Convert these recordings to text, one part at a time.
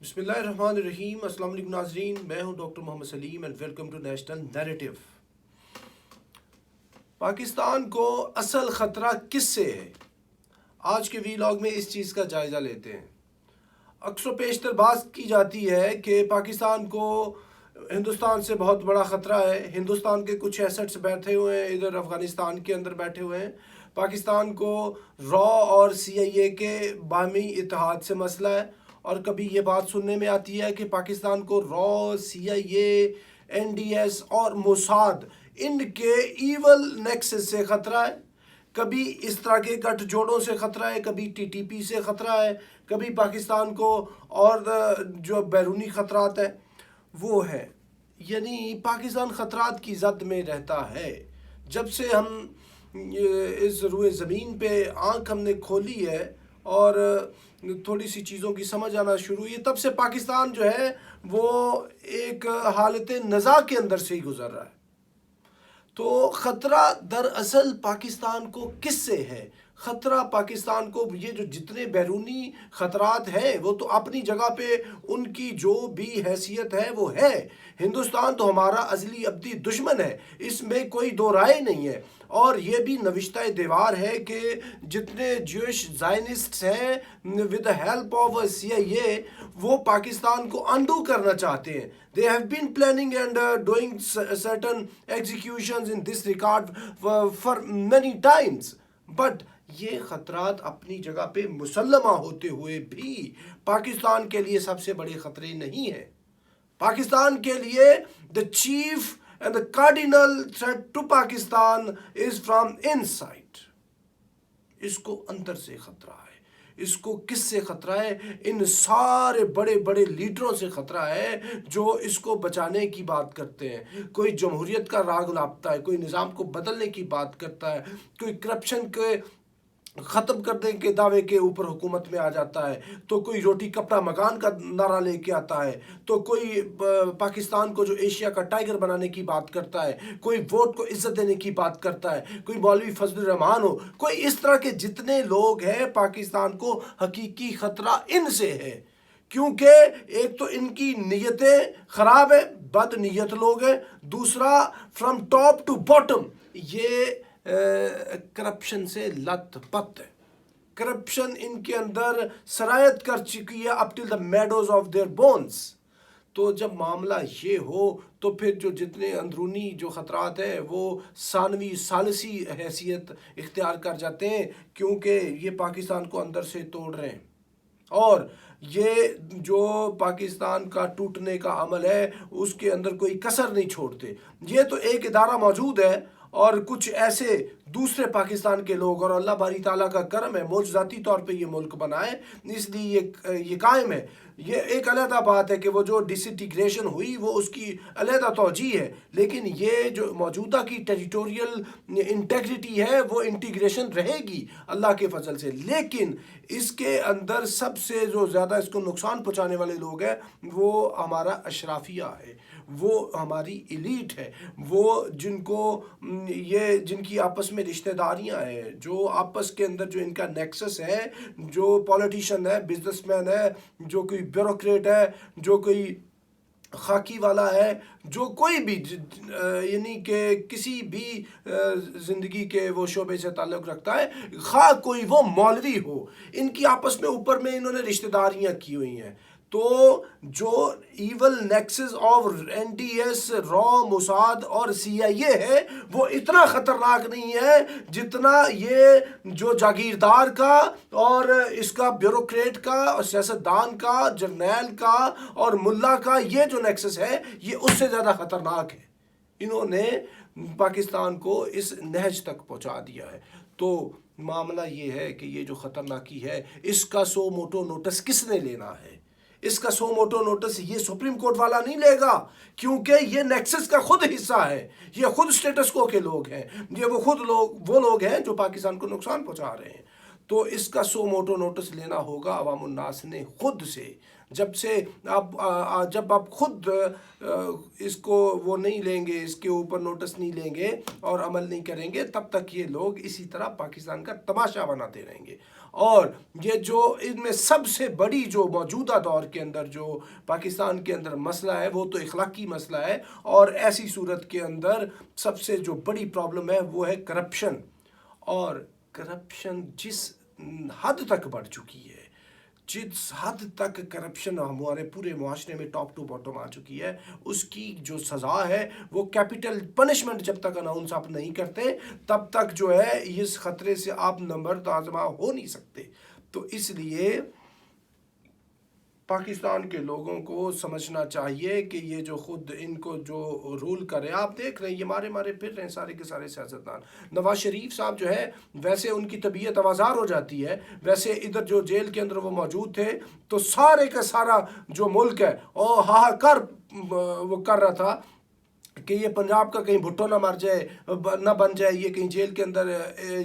بسم اللہ الرحمن الرحیم۔ السلام علیکم ناظرین، میں ہوں doctor Mohammad Saleem and welcome to national narrative. Pakistan کو اصل خطرہ کس سے ہے؟ آج کے ویلاگ میں اس چیز کا جائزہ لیتے ہیں۔ اکثر و بیشتر بات کی جاتی ہے کہ پاکستان کو ہندوستان سے بہت بڑا خطرہ ہے، ہندوستان کے کچھ ایسٹس بیٹھے ہوئے ہیں ادھر افغانستان کے اندر بیٹھے ہوئے ہیں، پاکستان کو را اور سی آئی اے کے باہمی اتحاد سے مسئلہ ہے، اور کبھی یہ بات سننے میں آتی ہے کہ پاکستان کو را، سی آئی اے، این ڈی ایس اور موساد ان کے ایول نیکسس سے خطرہ ہے۔ کبھی اس طرح کے گٹھ جوڑوں سے خطرہ ہے، کبھی ٹی ٹی پی سے خطرہ ہے، کبھی پاکستان کو اور جو بیرونی خطرات ہیں وہ ہے۔ یعنی پاکستان خطرات کی زد میں رہتا ہے۔ جب سے ہم اس روئے زمین پہ آنکھ ہم نے کھولی ہے اور تھوڑی سی چیزوں کی سمجھ آنا شروع ہوئی، تب سے پاکستان جو ہے وہ ایک حالت نزاع کے اندر سے ہی گزر رہا ہے۔ تو خطرہ دراصل پاکستان کو کس سے ہے؟ خطرہ پاکستان کو یہ جو جتنے بیرونی خطرات ہیں وہ تو اپنی جگہ پہ ان کی جو بھی حیثیت ہے وہ ہے۔ ہندوستان تو ہمارا ازلی ابدی دشمن ہے، اس میں کوئی دو رائے نہیں ہے، اور یہ بھی نوشتہ دیوار ہے کہ جتنے جوش زائنسٹس ہیں with the help of CIA وہ پاکستان کو انڈو کرنا چاہتے ہیں۔ They have been planning and doing certain executions in this regard for many times. But یہ خطرات اپنی جگہ پہ مسلمہ ہوتے ہوئے بھی پاکستان کے لیے سب سے بڑے خطرے نہیں ہیں۔ پاکستان کے لیے the chief and the cardinal threat to Pakistan is from inside. اس کو اندر سے خطرہ ہے۔ اس کو کس سے خطرہ ہے؟ ان سارے بڑے بڑے لیڈروں سے خطرہ ہے جو اس کو بچانے کی بات کرتے ہیں۔ کوئی جمہوریت کا راگ لاپتا ہے، کوئی نظام کو بدلنے کی بات کرتا ہے، کوئی کرپشن کے ختم کرنے کے دعوے کے اوپر حکومت میں آ جاتا ہے، تو کوئی روٹی کپڑا مکان کا نعرہ لے کے آتا ہے، تو کوئی پاکستان کو جو ایشیا کا ٹائگر بنانے کی بات کرتا ہے، کوئی ووٹ کو عزت دینے کی بات کرتا ہے، کوئی مولوی فضل الرحمان ہو، کوئی اس طرح کے جتنے لوگ ہیں پاکستان کو حقیقی خطرہ ان سے ہے۔ کیونکہ ایک تو ان کی نیتیں خراب ہیں، بد نیت لوگ ہیں، دوسرا فرام ٹاپ ٹو باٹم یہ کرپشن سے لت پت ہے۔ کرپشن ان کے اندر سرایت کر چکی ہے اپ ٹل دا میڈوز آف دیئر بونز۔ تو جب معاملہ یہ ہو تو پھر جو جتنے اندرونی جو خطرات ہیں وہ ثانوی ثالثی حیثیت اختیار کر جاتے ہیں، کیونکہ یہ پاکستان کو اندر سے توڑ رہے ہیں، اور یہ جو پاکستان کا ٹوٹنے کا عمل ہے اس کے اندر کوئی کسر نہیں چھوڑتے۔ یہ تو ایک ادارہ موجود ہے اور کچھ ایسے دوسرے پاکستان کے لوگ، اور اللہ باری تعالیٰ کا کرم ہے معجزاتی طور پہ یہ ملک بنا ہے، اس لیے یہ قائم ہے۔ یہ ایک علیحدہ بات ہے کہ وہ جو ڈس انٹیگریشن ہوئی وہ اس کی علیحدہ توجہ ہے، لیکن یہ جو موجودہ کی ٹیریٹوریل انٹیگریٹی ہے وہ انٹیگریشن رہے گی اللہ کے فضل سے۔ لیکن اس کے اندر سب سے جو زیادہ اس کو نقصان پہنچانے والے لوگ ہیں وہ ہمارا اشرافیہ ہے، وہ ہماری ایلیٹ ہے، وہ جن کی آپس میں رشتہ داریاں ہیں، جو آپس کے اندر جو ان کا نیکسس ہے، جو پولیٹیشین ہے، بزنس مین ہے، جو کوئی بیوروکریٹ ہے، جو کوئی خاکی والا ہے، جو کوئی بھی یعنی کہ کسی بھی زندگی کے وہ شعبے سے تعلق رکھتا ہے، خواہ کوئی وہ مولوی ہو، ان کی آپس میں اوپر میں انہوں نے رشتہ داریاں کی ہوئی ہیں۔ تو جو evil nexus of N D S, را، موساد اور سی آئی اے ہے وہ اتنا خطرناک نہیں ہے جتنا یہ جو جاگیردار کا اور اس کا بیوروکریٹ کا اور سیاستدان کا، جرنیل کا اور ملا کا یہ جو نیکسس ہے یہ اس سے زیادہ خطرناک ہے۔ انہوں نے پاکستان کو اس نہج تک پہنچا دیا ہے۔ تو معاملہ یہ ہے کہ یہ جو خطرناکی ہے اس کا سو موٹو نوٹس کس نے لینا ہے؟ اس کا سو موٹو نوٹس یہ سپریم کورٹ والا نہیں لے گا، کیونکہ یہ نیکسس کا خود حصہ ہے، یہ خود سٹیٹس کو کے لوگ ہیں، یہ وہ لوگ ہیں جو پاکستان کو نقصان پہنچا رہے ہیں۔ تو اس کا سو موٹو نوٹس لینا ہوگا عوام الناس نے خود سے. جب آپ خود اس کو وہ نہیں لیں گے، اس کے اوپر نوٹس نہیں لیں گے اور عمل نہیں کریں گے، تب تک یہ لوگ اسی طرح پاکستان کا تماشا بناتے رہیں گے. اور یہ جو ان میں سب سے بڑی جو موجودہ دور کے اندر جو پاکستان کے اندر مسئلہ ہے وہ تو اخلاقی مسئلہ ہے، اور ایسی صورت کے اندر سب سے جو بڑی پرابلم ہے وہ ہے کرپشن. اور کرپشن جس حد تک بڑھ چکی ہے، جس حد تک کرپشن ہمارے پورے معاشرے میں ٹاپ ٹو باٹم آ چکی ہے، اس کی جو سزا ہے وہ کیپٹل پنشمنٹ جب تک اناؤنس آپ نہیں کرتے تب تک جو ہے اس خطرے سے آپ نمبرد آزما ہو نہیں سکتے. تو اس لیے پاکستان کے لوگوں کو سمجھنا چاہیے کہ یہ جو خود ان کو جو رول کر رہے ہیں، آپ دیکھ رہے ہیں یہ مارے پھر رہے ہیں سارے کے سارے سیاستدان. نواز شریف صاحب جو ہے ویسے ان کی طبیعت آوازار ہو جاتی ہے، ویسے ادھر جو جیل کے اندر وہ موجود تھے تو سارے کا سارا جو ملک ہے ہاہاکار وہ کر رہا تھا کہ یہ پنجاب کا کہیں بھٹو نہ مر جائے، نہ بن جائے، یہ کہیں جیل کے اندر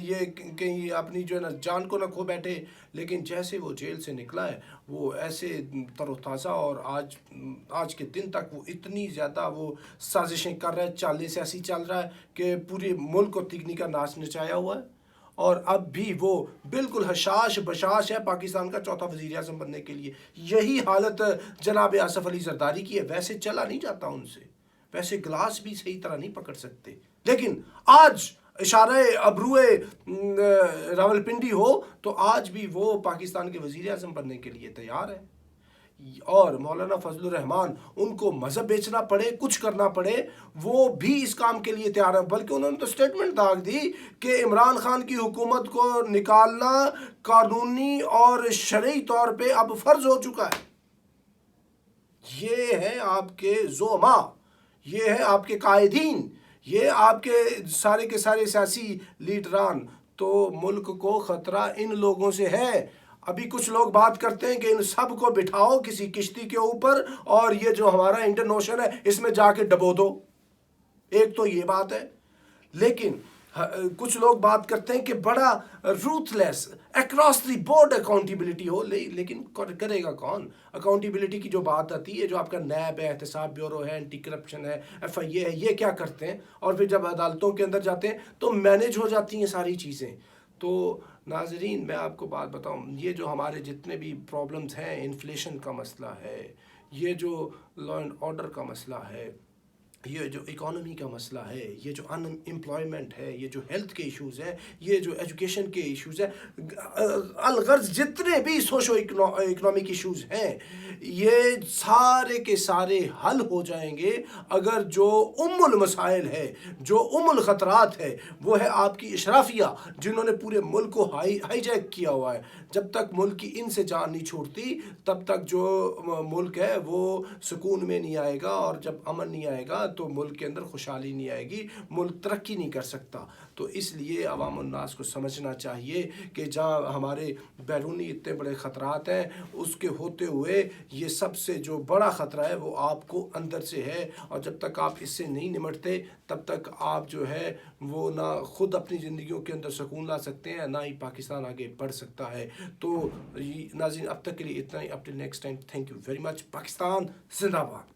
یہ کہیں اپنی جو ہے نا جان کو نہ کھو بیٹھے. لیکن جیسے وہ جیل سے نکلا ہے وہ ایسے تر و تازہ، اور آج کے دن تک وہ اتنی زیادہ وہ سازشیں کر رہا ہے، چالیں ایسی چل رہا ہے کہ پورے ملک کو تکنی کا ناچ نچایا ہوا ہے. اور اب بھی وہ بالکل حشاش بشاش ہے پاکستان کا چوتھا وزیر اعظم بننے کے لیے. یہی حالت جناب آصف علی زرداری کی ہے. ویسے چلا نہیں جاتا ان سے، ویسے گلاس بھی صحیح طرح نہیں پکڑ سکتے، لیکن آج اشارہ ابروئے راولپنڈی ہو تو آج بھی وہ پاکستان کے وزیر اعظم بننے کے لیے تیار ہے. اور مولانا فضل الرحمان ان کو مذہب بیچنا پڑے، کچھ کرنا پڑے، وہ بھی اس کام کے لیے تیار ہیں. بلکہ انہوں نے تو سٹیٹمنٹ داغ دی کہ عمران خان کی حکومت کو نکالنا قانونی اور شرعی طور پہ اب فرض ہو چکا ہے. یہ ہیں آپ کے زعماء، یہ ہیں آپ کے قائدین، یہ آپ کے سارے سیاسی لیڈران. تو ملک کو خطرہ ان لوگوں سے ہے. ابھی کچھ لوگ بات کرتے ہیں کہ ان سب کو بٹھاؤ کسی کشتی کے اوپر اور یہ جو ہمارا انڈین اوشن ہے اس میں جا کے ڈبو دو. ایک تو یہ بات ہے. لیکن کچھ لوگ بات کرتے ہیں کہ بڑا ruthless across the board accountability ہو، لیکن کرے گا کون؟ اکاؤنٹیبلٹی کی جو بات آتی ہے، جو آپ کا نیب ہے، احتساب بیورو ہے، اینٹی کرپشن ہے، ایف آئی اے ہے، یہ کیا کرتے ہیں؟ اور پھر جب عدالتوں کے اندر جاتے ہیں تو مینج ہو جاتی ہیں ساری چیزیں. تو ناظرین میں آپ کو بات بتاؤں، یہ جو ہمارے جتنے بھی پرابلمز ہیں، انفلیشن کا مسئلہ ہے، یہ جو لا اینڈ آرڈر کا مسئلہ ہے، یہ جو اکانومی کا مسئلہ ہے، یہ جو ان امپلائمنٹ ہے، یہ جو ہیلتھ کے ایشوز ہیں، یہ جو ایجوکیشن کے ایشوز ہیں، الغرض جتنے بھی سوشو اکنامک ایشوز ہیں، یہ سارے کے سارے حل ہو جائیں گے اگر جو المسائل ہے، جو الخطرات ہے، وہ ہے آپ کی اشرافیہ جنہوں نے پورے ملک کو ہائی جیک کیا ہوا ہے. جب تک ملک کی ان سے جان نہیں چھوڑتی تب تک جو ملک ہے وہ سکون میں نہیں آئے گا، اور جب امن نہیں آئے گا تو ملک کے اندر خوشحالی نہیں آئے گی، ملک ترقی نہیں کر سکتا. تو اس لیے عوام الناس کو سمجھنا چاہیے کہ جہاں ہمارے بیرونی اتنے بڑے خطرات ہیں، اس کے ہوتے ہوئے یہ سب سے جو بڑا خطرہ ہے وہ آپ کو اندر سے ہے. اور جب تک آپ اس سے نہیں نمٹتے تب تک آپ جو ہے وہ نہ خود اپنی زندگیوں کے اندر سکون لا سکتے ہیں، نہ ہی پاکستان آگے بڑھ سکتا ہے. تو ناظرین اب تک کے لیے اتنا ہی. Up till next time, thank you very much. Pakistan زندہ باد.